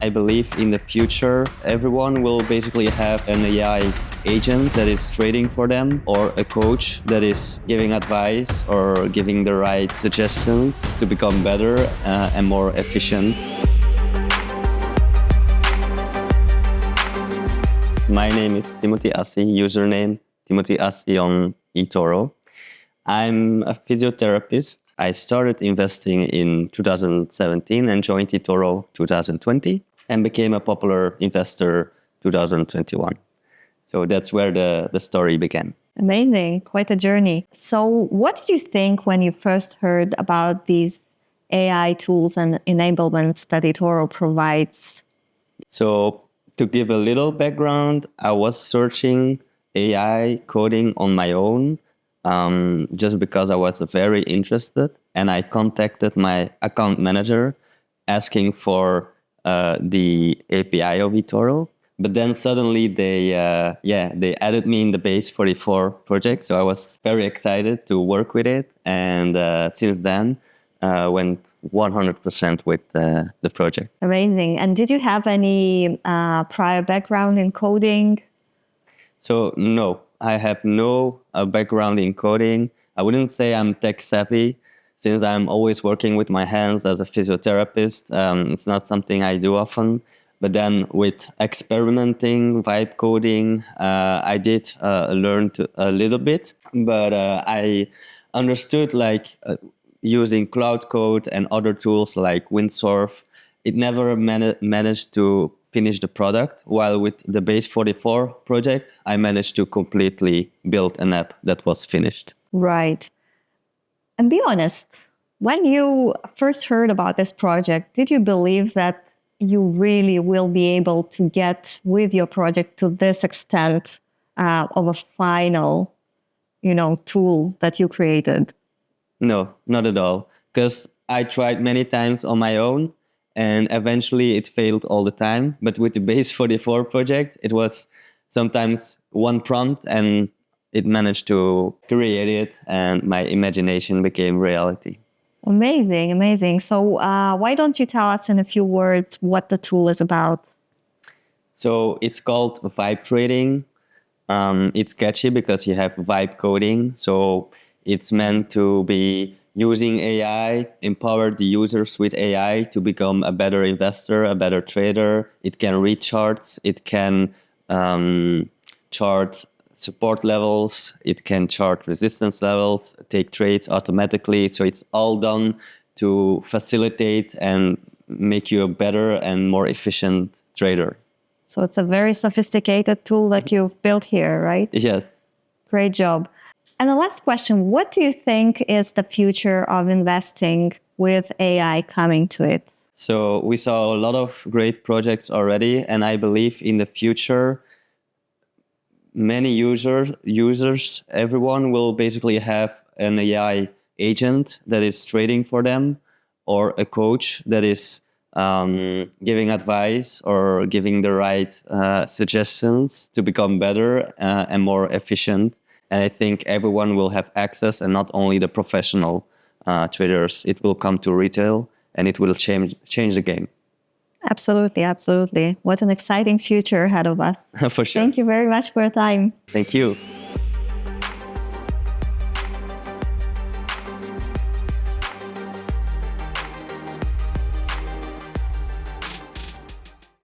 I believe in the future, everyone will basically have an AI agent that is trading for them, or a coach that is giving advice or giving the right suggestions to become better and more efficient. My name is Timothy Assi, username Timothy Assi on etoro. I'm a physiotherapist. I started investing in 2017 and joined etoro 2020 and became a popular investor 2021. So that's where the story began. Amazing, quite a journey. So what did you think when you first heard about these AI tools and enablements that etoro provides? So to give a little background, I was searching AI coding on my own just because I was very interested, and I contacted my account manager asking for the API of eToro. But then suddenly they added me in the Base 44 project, so I was very excited to work with it, and since then went 100% with the project. Amazing. And did you have any prior background in coding? So no, I have no background in coding. I wouldn't say I'm tech savvy, since I'm always working with my hands as a physiotherapist. It's not something I do often. But then with experimenting, vibe coding, I did learn a little bit. But I understood using Cloud Code and other tools like Windsurf, it never managed to finish the product. While with the Base 44 project, I managed to completely build an app that was finished. Right. And be honest, when you first heard about this project, did you believe that you really will be able to get with your project to this extent of a final, tool that you created? No, not at all. Because I tried many times on my own, and eventually it failed all the time. But with the Base 44 project, it was sometimes one prompt and it managed to create it, and my imagination became reality. Amazing, amazing. So why don't you tell us in a few words what the tool is about? So it's called vibe trading. It's catchy because you have vibe coding. So it's meant to be using AI, empower the users with AI to become a better investor, a better trader. It can read charts. It can chart support levels. It can chart resistance levels, take trades automatically. So it's all done to facilitate and make you a better and more efficient trader. So it's a very sophisticated tool that you've built here, right? Yes. Great job. And the last question, what do you think is the future of investing with AI coming to it? So we saw a lot of great projects already, and I believe in the future, many users, everyone will basically have an AI agent that is trading for them, or a coach that is giving advice or giving the right suggestions to become better and more efficient. And I think everyone will have access, and not only the professional traders. It will come to retail, and it will change the game. Absolutely, absolutely. What an exciting future ahead of us. For sure. Thank you very much for your time. Thank you.